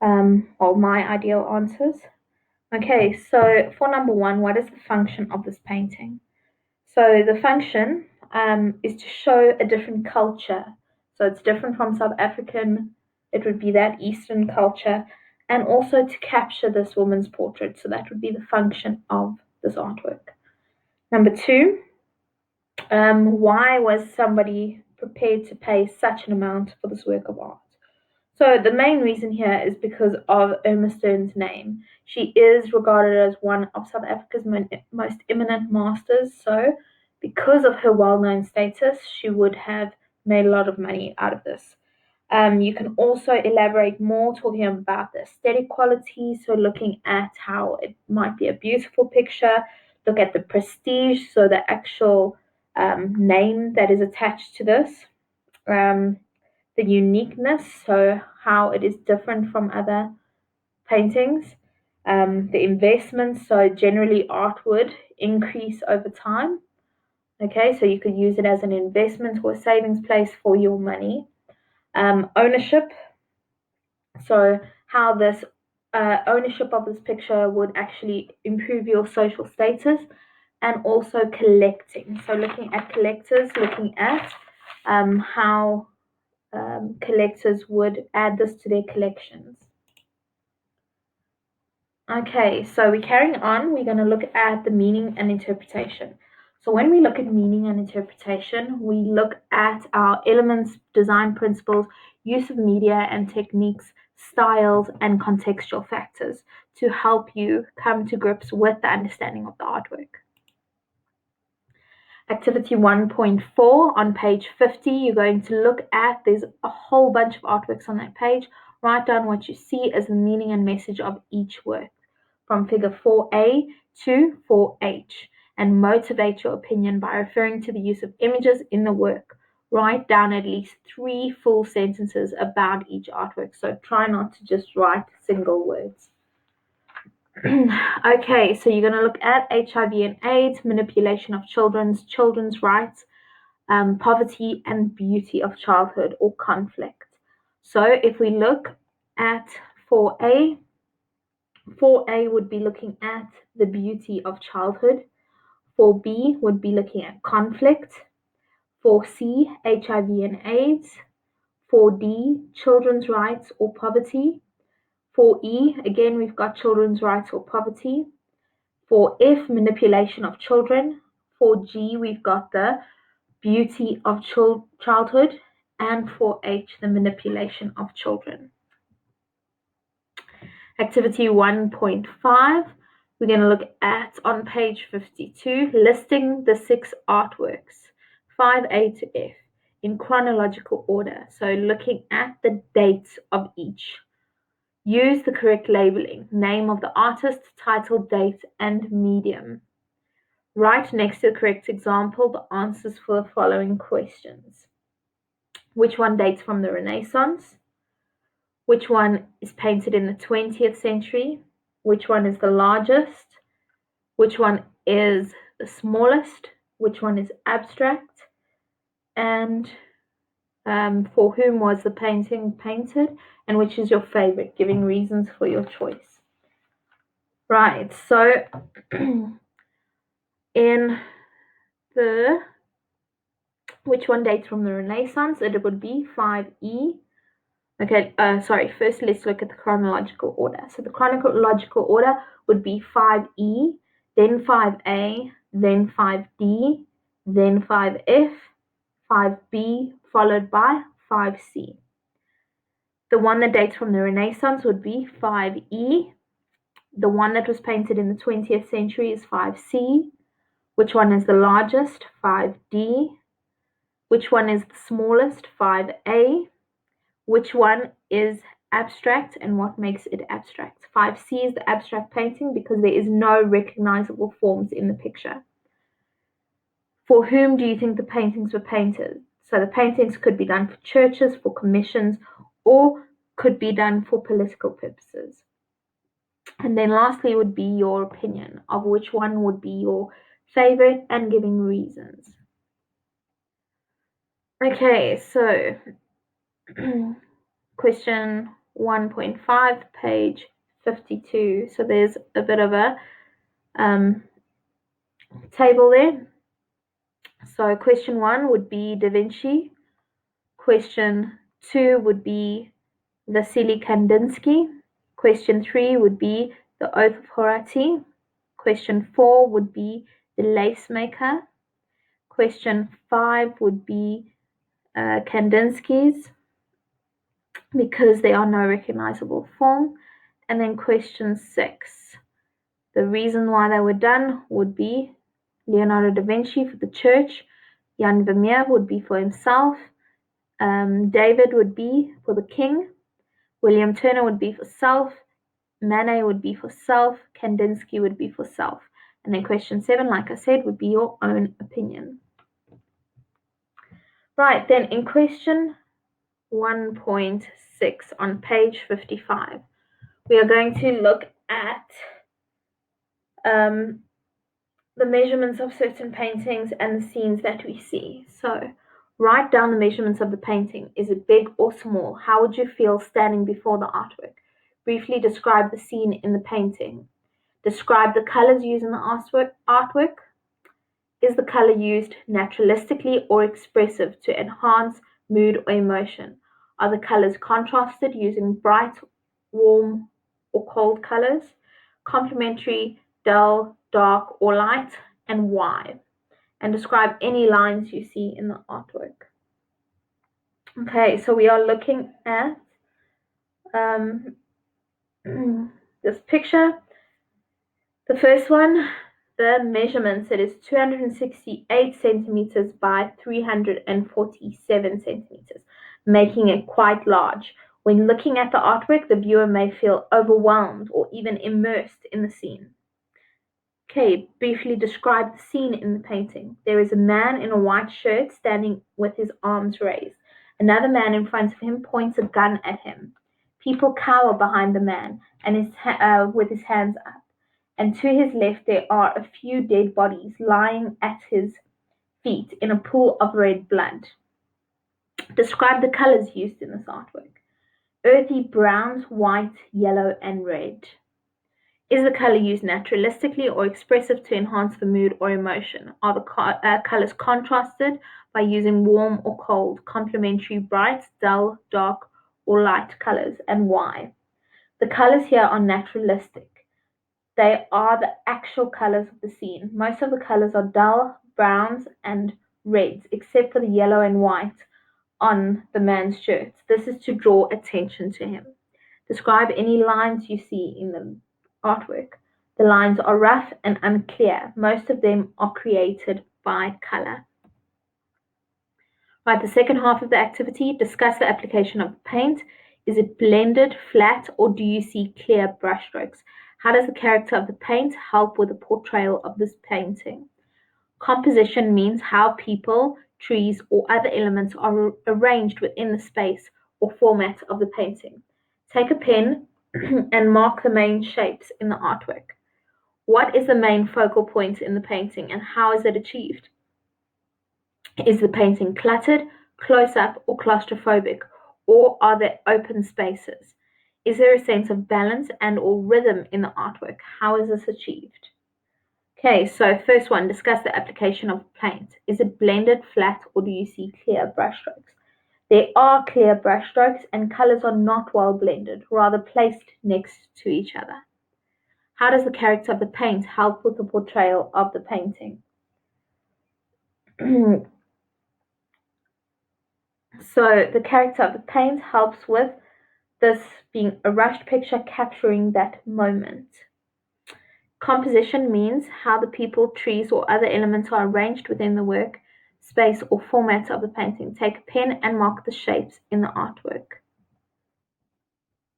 or my ideal answers. Okay, so for number one, what is the function of this painting? So the function is to show a different culture. So it's different from South African, it would be that Eastern culture, and also to capture this woman's portrait. So that would be the function of this artwork. Number two, why was somebody prepared to pay such an amount for this work of art? So the main reason here is because of Irma Stern's name. She is regarded as one of South Africa's most eminent masters. So because of her well-known status, she would have made a lot of money out of this. You can also elaborate more talking about the aesthetic quality, so looking at how it might be a beautiful picture, look at the prestige, so the actual name that is attached to this. The uniqueness, so how it is different from other paintings, the investments, so generally art would increase over time. Okay, so you could use it as an investment or a savings place for your money. Ownership, so how this ownership of this picture would actually improve your social status, and also collecting. So looking at collectors, looking at how collectors would add this to their collections. Okay, so we're carrying on. We're going to look at the meaning and interpretation. So when we look at meaning and interpretation, we look at our elements, design principles, use of media and techniques, styles, and contextual factors to help you come to grips with the understanding of the artwork. Activity 1.4 on page 50, you're going to look at, there's a whole bunch of artworks on that page. Write down what you see as the meaning and message of each work from figure 4A to 4H, and motivate your opinion by referring to the use of images in the work. Write down at least 3 full sentences about each artwork, so try not to just write single words. Okay, so you're going to look at HIV and AIDS, manipulation of children's rights, poverty and beauty of childhood or conflict. So if we look at 4A, 4A would be looking at the beauty of childhood. 4B would be looking at conflict. 4C, HIV and AIDS. 4D, children's rights or poverty. 4E, again, we've got children's rights or poverty. 4F, manipulation of children. 4G, we've got the beauty of childhood. And 4H, the manipulation of children. Activity 1.5, we're going to look at on page 52, listing the 6 artworks, 5A to F, in chronological order. So looking at the dates of each. Use the correct labeling, name of the artist, title, date, and medium. Write next to the correct example the answers for the following questions. Which one dates from the Renaissance? Which one is painted in the 20th century? Which one is the largest? Which one is the smallest? Which one is abstract? And for whom was the painting painted? And which is your favorite? Giving reasons for your choice. Right, so in the which one dates from the Renaissance? It would be 5E. Okay, first let's look at the chronological order. So the chronological order would be 5E, then 5A, then 5D, then 5F, 5B, followed by 5C. The one that dates from the Renaissance would be 5E. The one that was painted in the 20th century is 5C. Which one is the largest? 5D. Which one is the smallest? 5A. Which one is abstract and what makes it abstract? 5C is the abstract painting because there is no recognizable forms in the picture. For whom do you think the paintings were painted? So the paintings could be done for churches, for commissions, or could be done for political purposes. And then lastly would be your opinion of which one would be your favorite and giving reasons. Okay, so question 1.5, page 52. So there's a bit of a table there. So question 1 would be Da Vinci. Question 2 would be Vasily Kandinsky. Question 3 would be The Oath of Horati. Question 4 would be The Lace Maker. Question 5 would be Kandinsky's, because there are no recognizable form. And then question 6, the reason why they were done would be Leonardo da Vinci for the church, Jan Vermeer would be for himself, David would be for the king, William Turner would be for self, Manet would be for self, Kandinsky would be for self. And then question 7, like I said, would be your own opinion. Right, then in question 1.6 on page 55, we are going to look at the measurements of certain paintings and the scenes that we see. So write down the measurements of the painting. Is it big or small? How would you feel standing before the artwork? Briefly describe the scene in the painting. Describe the colors used in the artwork. Is the color used naturalistically or expressive to enhance mood or emotion? Are the colors contrasted using bright, warm, or cold colors? Complementary, dull, dark, or light, and why? And describe any lines you see in the artwork. Okay, so we are looking at this picture. The first one, the measurements, it is 268 centimeters by 347 centimeters, making it quite large. When looking at the artwork, the viewer may feel overwhelmed or even immersed in the scene. Okay, briefly describe the scene in the painting. There is a man in a white shirt standing with his arms raised. Another man in front of him points a gun at him. People cower behind the man and with his hands up. And to his left there are a few dead bodies lying at his feet in a pool of red blood. Describe the colors used in this artwork. Earthy browns, white, yellow, and red. Is the color used naturalistically or expressive to enhance the mood or emotion? Are the colors contrasted by using warm or cold, complementary, bright, dull, dark, or light colors, and why? The colors here are naturalistic. They are the actual colors of the scene. Most of the colors are dull browns and reds, except for the yellow and white on the man's shirt. This is to draw attention to him. Describe any lines you see in the artwork. The lines are rough and unclear. Most of them are created by color. Right, the second half of the activity, discuss the application of paint. Is it blended, flat, or do you see clear brushstrokes? How does the character of the paint help with the portrayal of this painting? Composition means how people, trees, or other elements are arranged within the space or format of the painting. Take a pen and mark the main shapes in the artwork. What is the main focal point in the painting and how is it achieved? Is the painting cluttered, close-up, or claustrophobic, or are there open spaces? Is there a sense of balance and or rhythm in the artwork? How is this achieved? Okay, so first one, discuss the application of paint. Is it blended, flat, or do you see clear brushstrokes? There are clear brushstrokes and colors are not well blended, rather placed next to each other. How does the character of the paint help with the portrayal of the painting? So the character of the paint helps with this being a rushed picture capturing that moment. Composition means how the people, trees, or other elements are arranged within the work, space, or format of the painting. Take a pen and mark the shapes in the artwork.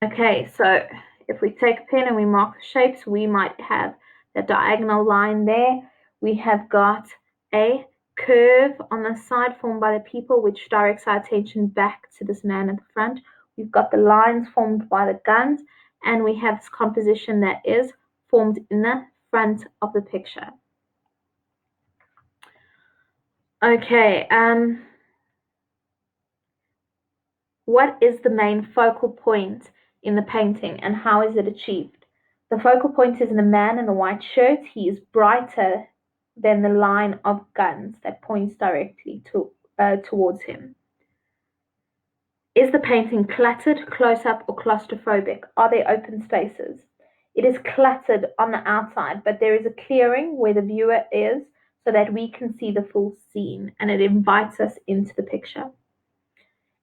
Okay, so if we take a pen and we mark the shapes, we might have the diagonal line there. We have got a curve on the side formed by the people, which directs our attention back to this man at the front. We've got the lines formed by the guns, and we have this composition that is formed in the front of the picture. Okay, what is the main focal point in the painting, and how is it achieved? The focal point is in a man in a white shirt. He is brighter than the line of guns that points directly towards him. Is the painting cluttered, close-up, or claustrophobic? Are there open spaces? It is cluttered on the outside, but there is a clearing where the viewer is so that we can see the full scene, and it invites us into the picture.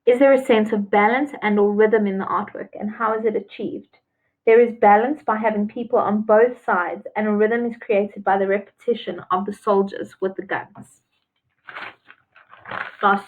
Is there a sense of balance and/or rhythm in the artwork, and how is it achieved? There is balance by having people on both sides, and a rhythm is created by the repetition of the soldiers with the guns. Last two